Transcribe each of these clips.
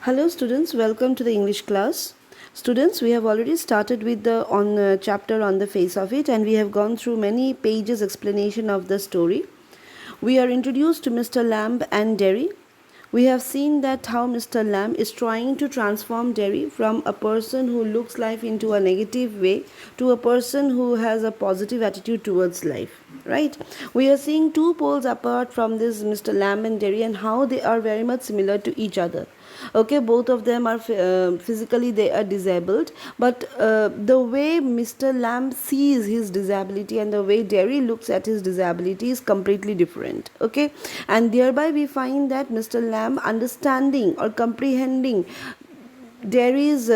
Hello students, welcome to the English class. Students, we have already started with the chapter on the face of it, and we have gone through many pages explanation of the story. We are introduced to Mr. Lamb and Derry. We have seen that how Mr. Lamb is trying to transform Derry from a person who looks life into a negative way to a person who has a positive attitude towards life, right? We are seeing two poles apart from this Mr. Lamb and Derry and how they are very much similar to each other. Okay, both of them are physically they are disabled, but the way Mr. Lamb sees his disability and the way Derry looks at his disability is completely different. Okay, and thereby we find that Mr. Lamb understanding or comprehending Derry's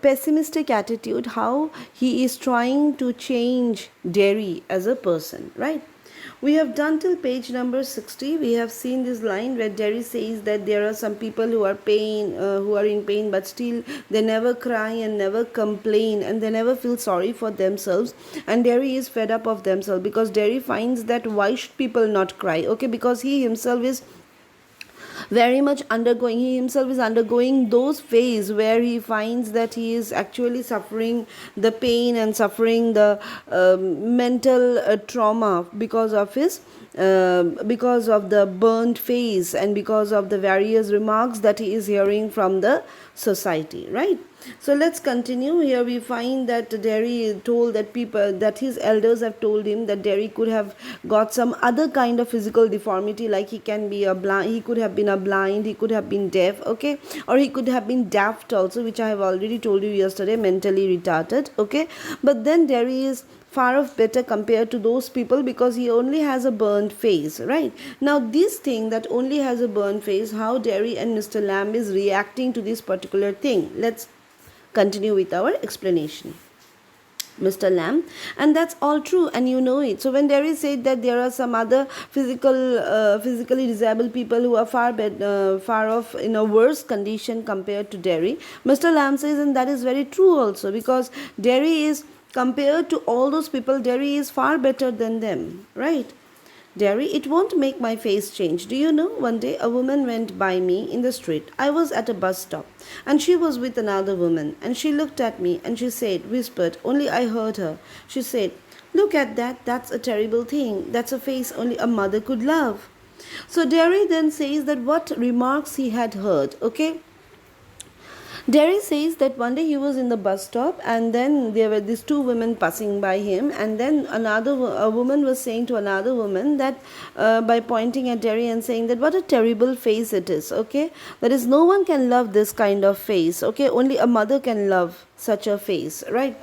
pessimistic attitude, how he is trying to change Derry as a person, right? We have done till page number 60. We have seen this line where Derry says that there are some people who are in pain, but still they never cry and never complain and they never feel sorry for themselves. And Derry is fed up of themselves because Derry finds that why should people not cry? Okay, because he himself is he himself is undergoing those phases where he finds that he is actually suffering the pain and suffering the mental trauma because of the burnt face and because of the various remarks that he is hearing from the society, right? So let's continue. Here we find that Derry told that his elders have told him that Derry could have got some other kind of physical deformity, like he could have been a blind, he could have been deaf, okay, or he could have been daft also, which I have already told you yesterday, mentally retarded, okay. But then Derry is far of better compared to those people because he only has a burned face, right? Now this thing that only has a burned face, how Derry and Mr. Lamb is reacting to this particular thing. Let's continue with our explanation. Mr. Lamb, and that's all true, and you know it. So when Derry said that there are some other physically disabled people who are far off in a worse condition compared to Derry, Mr. Lamb says, and that is very true also, because Derry is, compared to all those people, Derry is far better than them, right? Derry, it won't make my face change. Do you know, one day a woman went by me in the street. I was at a bus stop and she was with another woman, and she looked at me and she whispered, only I heard her. She said, look at that, that's a terrible thing. That's a face only a mother could love. So Derry then says that what remarks he had heard, okay? Derry says that one day he was in the bus stop and then there were these two women passing by him, and then a woman was saying to another woman that by pointing at Derry and saying that what a terrible face it is, okay, that is, no one can love this kind of face, okay, only a mother can love such a face, right?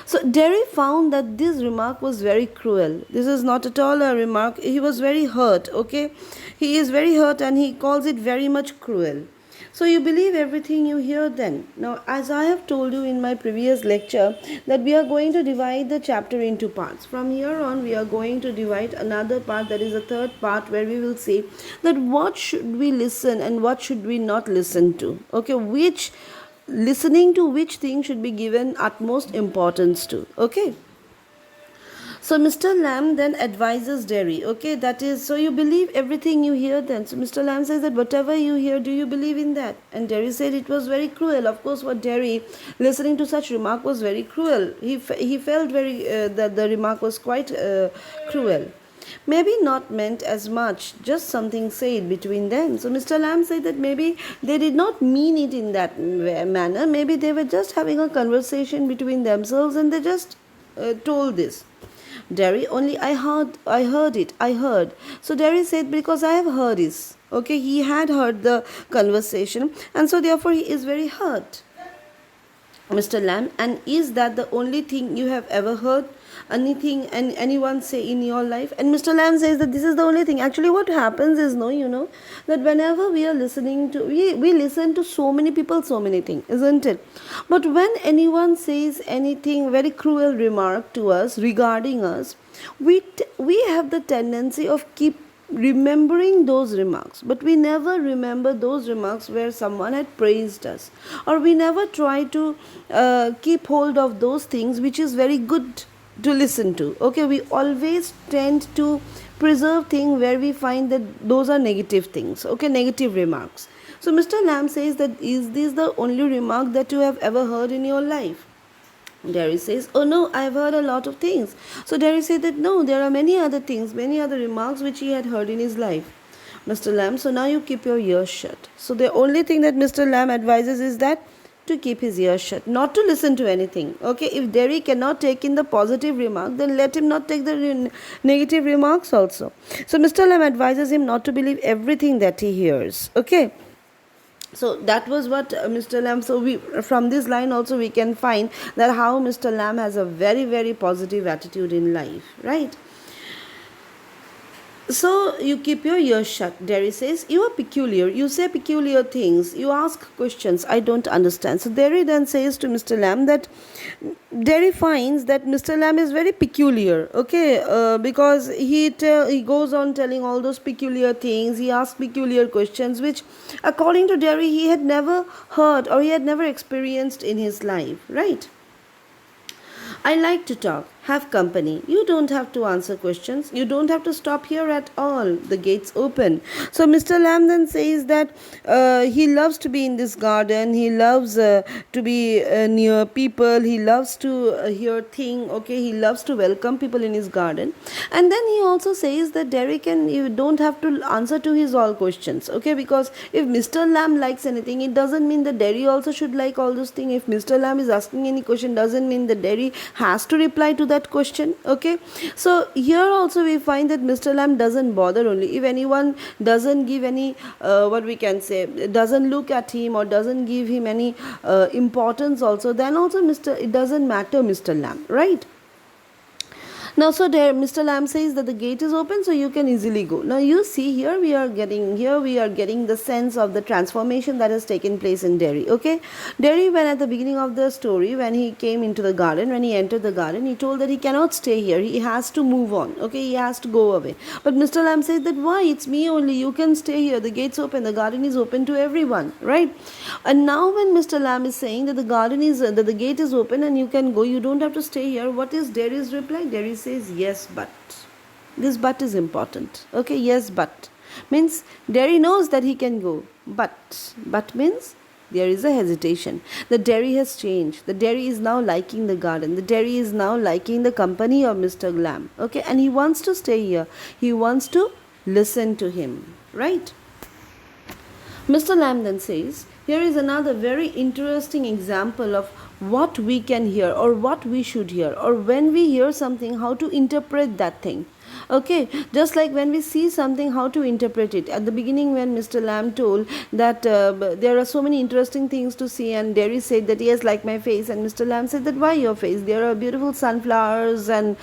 So Derry found that this remark was very cruel. This is not at all a remark. He was very hurt, okay, he is very hurt and he calls it very much cruel. So you believe everything you hear then. Now, as I have told you in my previous lecture, that we are going to divide the chapter into parts. From here on, we are going to divide another part, that is a third part, where we will say that what should we listen and what should we not listen to. Okay, listening to which thing should be given utmost importance to. Okay. So Mr. Lamb then advises Derry, okay, that is, so you believe everything you hear then. So Mr. Lamb says that whatever you hear, do you believe in that? And Derry said it was very cruel. Of course, what Derry, listening to such remark, was very cruel. He felt that the remark was quite cruel. Maybe not meant as much, just something said between them. So Mr. Lamb said that maybe they did not mean it in that manner. Maybe they were just having a conversation between themselves and they just told this. Derry, only I heard it. So Derry said, because I have heard this. Okay, he had heard the conversation and so therefore he is very hurt. Mr. Lamb, and is that the only thing you have ever heard? Anything and anyone say in your life? And Mr. Lamb says that this is the only thing. Actually, what happens is, that whenever we are listening to, we listen to so many people, so many things, isn't it? But when anyone says anything, very cruel remark to us regarding us, we have the tendency of keep remembering those remarks, but we never remember those remarks where someone had praised us, or we never try to keep hold of those things which is very good to listen to. Okay, we always tend to preserve things where we find that those are negative things, okay, negative remarks. So Mr. Lamb says that, is this the only remark that you have ever heard in your life? Derry says, oh no, I've heard a lot of things. So Derry said that no, there are many other things, many other remarks which he had heard in his life. Mr. Lamb, so now you keep your ears shut. So the only thing that Mr. Lamb advises is that to keep his ears shut, not to listen to anything. Okay, if Derry cannot take in the positive remark, then let him not take the negative remarks also. So Mr. Lamb advises him not to believe everything that he hears. Okay. So that was what Mr. Lamb, so we, from this line also we can find that how Mr. Lamb has a very, very positive attitude in life, right? So you keep your ears shut. Derry says, you are peculiar. You say peculiar things. You ask questions I don't understand. So Derry then says to Mr. Lamb that Derry finds that Mr. Lamb is very peculiar. Okay, because he goes on telling all those peculiar things. He asks peculiar questions, which, according to Derry, he had never heard or he had never experienced in his life. Right? I like to talk, have company. You don't have to answer questions. You don't have to stop here at all. The gate's open. So Mr. Lamb then says that he loves to be in this garden. He loves to be near people. He loves to hear things. Okay, he loves to welcome people in his garden. And then he also says that Derry you don't have to answer to his all questions. Okay, because if Mr. Lamb likes anything, it doesn't mean that Derry also should like all those things. If Mr. Lamb is asking any question, doesn't mean that Derry has to reply to that question. Okay, so here also we find that Mr. Lamb doesn't bother. Only if anyone doesn't give any what we can say, doesn't look at him or doesn't give him any importance also, then also it doesn't matter Mr. Lamb, right? Now, so there, Mr. Lamb says that the gate is open, so you can easily go. Now, you see here we are getting the sense of the transformation that has taken place in Derry. Okay, Derry, when at the beginning of the story, when he came into the garden, when he entered the garden, he told that he cannot stay here. He has to move on. Okay, he has to go away. But Mr. Lamb says that why? It's me only. You can stay here. The gate's open. The garden is open to everyone, right? And now, when Mr. Lamb is saying that the gate is open and you can go, you don't have to stay here. What is Derry's reply? Derry says, yes, but. This but is important. Okay, yes, but means Derry knows that he can go, but means there is a hesitation. The Derry has changed. The Derry is now liking the garden. The Derry is now liking the company of Mr. Lamb. Okay, and he wants to stay here. He wants to listen to him, right? Mr. Lamb then says, here is another very interesting example of what we can hear or what we should hear, or when we hear something, how to interpret that thing. Okay, just like when we see something, how to interpret it. At the beginning, when Mr. Lamb told that there are so many interesting things to see, and Derry said that yes, like my face, and Mr. Lamb said that why your face? There are beautiful sunflowers and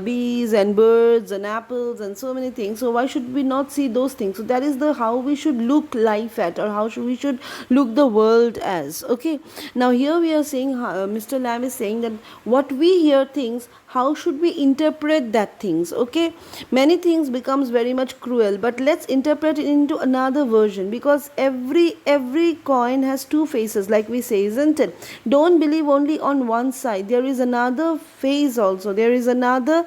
bees and birds and apples and so many things. So why should we not see those things? So that is the how we should look life at, or how we should look the world as. Okay. Now here we are saying, Mr. Lamb is saying that what we hear things, how should we interpret that things? Okay, many things becomes very much cruel, but let's interpret it into another version, because every coin has two faces, like we say, isn't it? Don't believe only on one side. There is another face also. There is another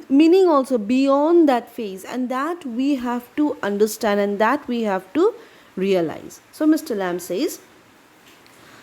meaning also beyond that face, and that we have to understand, and that we have to realize. So Mr. Lamb says,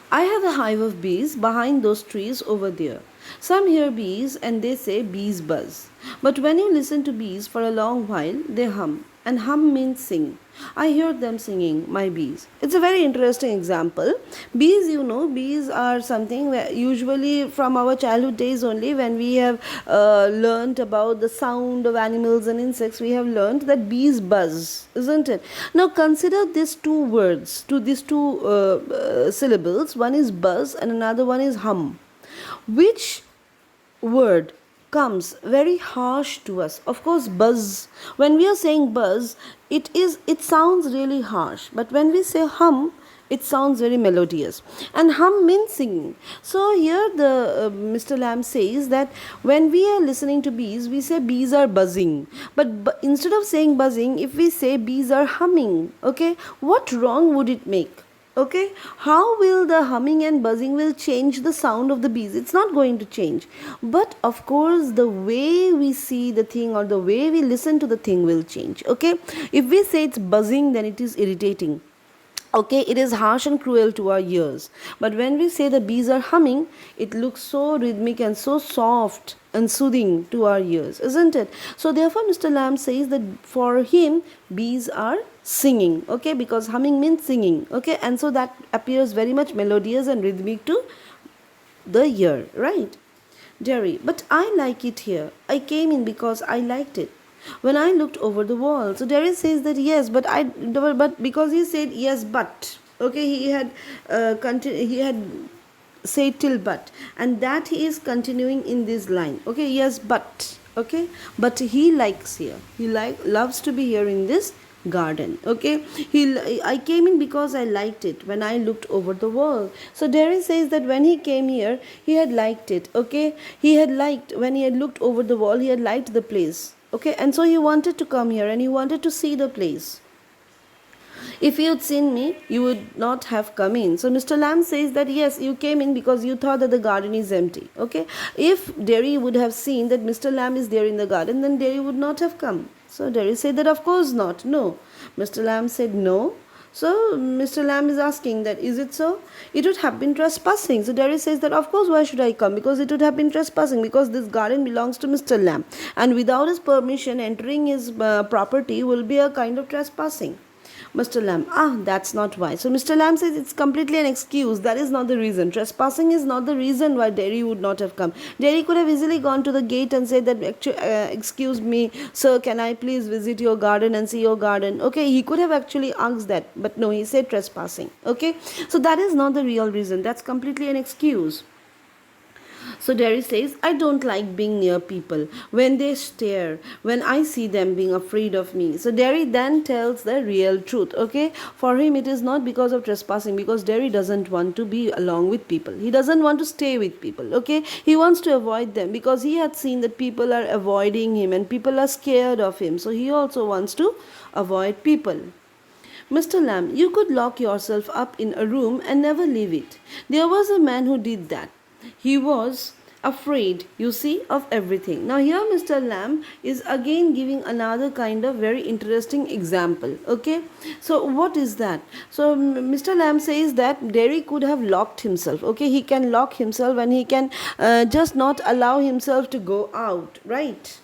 I have a hive of bees behind those trees over there. Some hear bees and they say bees buzz. But when you listen to bees for a long while, they hum. And hum means sing. I hear them singing, my bees. It's a very interesting example. Bees, bees are something where usually from our childhood days only, when we have learnt about the sound of animals and insects, we have learnt that bees buzz, isn't it? Now consider these two words, these two syllables. One is buzz and another one is hum. Which word comes very harsh to us? Of course, buzz. When we are saying buzz, it sounds really harsh. But when we say hum, it sounds very melodious. And hum means singing. So here the Mr. Lamb says that when we are listening to bees, we say bees are buzzing. But instead of saying buzzing, if we say bees are humming, okay, what wrong would it make? Okay, how will the humming and buzzing will change the sound of the bees? It's not going to change. But of course, the way we see the thing or the way we listen to the thing will change. Okay, if we say it's buzzing, then it is irritating. Okay, it is harsh and cruel to our ears, but when we say the bees are humming, it looks so rhythmic and so soft and soothing to our ears, isn't it? So therefore Mr. Lamb says that for him bees are singing, okay, because humming means singing, okay, and so that appears very much melodious and rhythmic to the ear, right? Derry, but I like it here. I came in because I liked it. When I looked over the wall, so Derry says that yes, but because he said yes, but okay, he had said till but, and that he is continuing in this line. Okay, yes, but okay, but he likes here. He loves to be here in this garden. Okay, I came in because I liked it when I looked over the wall. So Derry says that when he came here he had liked it. Okay, he had liked, when he had looked over the wall, he had liked the place. Okay, and so he wanted to come here and he wanted to see the place. If you'd seen me, you would not have come in. So Mr. Lamb says that yes, you came in because you thought that the garden is empty. Okay. If Derry would have seen that Mr. Lamb is there in the garden, then Derry would not have come. So Derry said that of course not. No. Mr. Lamb said no. So Mr. Lamb is asking that is it so? It would have been trespassing. So Derry says that of course why should I come? Because it would have been trespassing, because this garden belongs to Mr. Lamb, and without his permission entering his property will be a kind of trespassing. Mr. Lamb, that's not why. So Mr. Lamb says it's completely an excuse. That is not the reason. Trespassing is not the reason why Derry would not have come. Derry could have easily gone to the gate and said that, excuse me, sir, can I please visit your garden and see your garden? Okay, he could have actually asked that, but no, he said trespassing. Okay, so that is not the real reason. That's completely an excuse. So Derry says, I don't like being near people. When they stare, when I see them being afraid of me. So Derry then tells the real truth. Okay, for him it is not because of trespassing, because Derry doesn't want to be along with people. He doesn't want to stay with people. Okay, he wants to avoid them because he had seen that people are avoiding him and people are scared of him. So he also wants to avoid people. Mr. Lamb, you could lock yourself up in a room and never leave it. There was a man who did that. He was afraid, you see, of everything. Now here Mr. Lamb is again giving another kind of very interesting example. Okay, so what is that? So Mr. Lamb says that Derry could have locked himself. Okay, he can lock himself and he can just not allow himself to go out, right?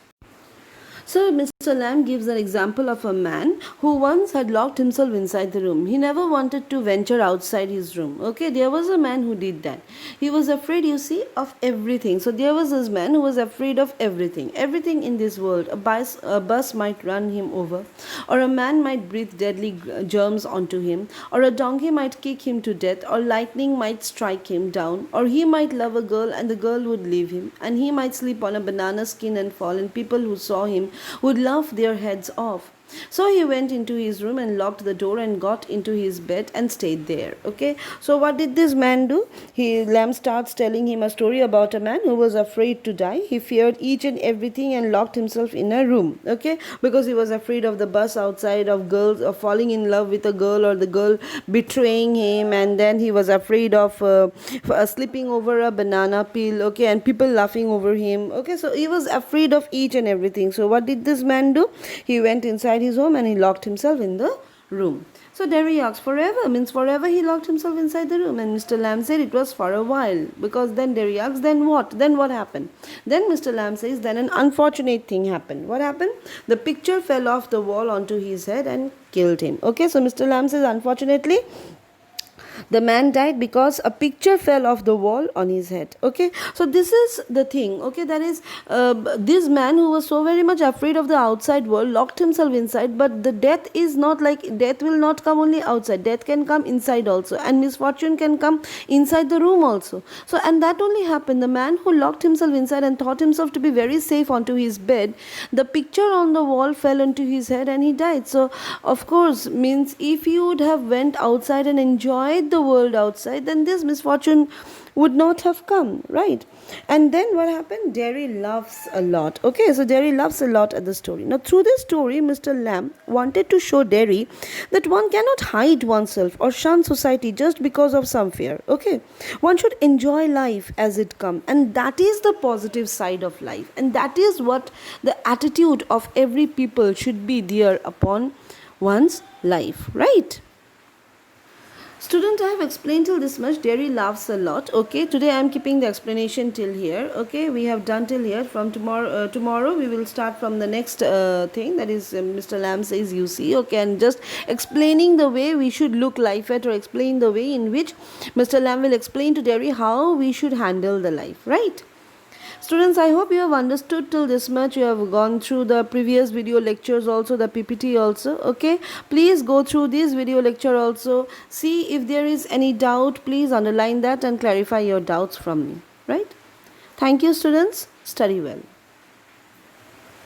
So Mr. Lamb gives an example of a man who once had locked himself inside the room. He never wanted to venture outside his room. Okay, there was a man who did that. He was afraid, you see, of everything. So there was this man who was afraid of everything. Everything in this world. A bus might run him over, or a man might breathe deadly germs onto him, or a donkey might kick him to death, or lightning might strike him down, or he might love a girl and the girl would leave him, and he might sleep on a banana skin and fall, and people who saw him would laugh their heads off. So he went into his room and locked the door and got into his bed and stayed there. Okay, so what did this man do? Lamb starts telling him a story about a man who was afraid to die. He feared each and everything and locked himself in a room. Okay, because he was afraid of the bus outside, of girls, of falling in love with a girl, or the girl betraying him, and then he was afraid of slipping over a banana peel. Okay, and people laughing over him. Okay, so he was afraid of each and everything. So what did this man do? He went inside his home and he locked himself in the room. So Derry asks, forever? Means forever he locked himself inside the room. And Mr. Lamb said it was for a while. Because then Derry asks, then what? Then what happened? Then Mr. Lamb says, then an unfortunate thing happened. What happened? The picture fell off the wall onto his head and killed him. Okay, so Mr. Lamb says, unfortunately, the man died because a picture fell off the wall on his head. Okay, so this is the thing. Okay, that is this man who was so very much afraid of the outside world locked himself inside. But the death is not like, death will not come only outside, death can come inside also, and misfortune can come inside the room also. So, and that only happened, the man who locked himself inside and thought himself to be very safe onto his bed, the picture on the wall fell onto his head and he died. So of course, means if you would have went outside and enjoyed the world outside, then this misfortune would not have come, right? And then what happened? Derry laughs a lot. Okay, so Derry laughs a lot at the story. Now through this story, Mr. Lamb wanted to show Derry that one cannot hide oneself or shun society just because of some fear. Okay, one should enjoy life as it comes, and that is the positive side of life, and that is what the attitude of every people should be there upon one's life, right? Student, I have explained till this much. Derry laughs a lot. Okay, today I am keeping the explanation till here. Okay, we have done till here. From tomorrow we will start from the next thing, that is Mr. Lamb says you see. Okay, and just explaining the way we should look life at, or explain the way in which Mr. Lamb will explain to Derry how we should handle the life. Right? Students, I hope you have understood till this much. You have gone through the previous video lectures also, the PPT also. Okay, please go through this video lecture also. See if there is any doubt, please underline that and clarify your doubts from me. Right? Thank you, students. Study well.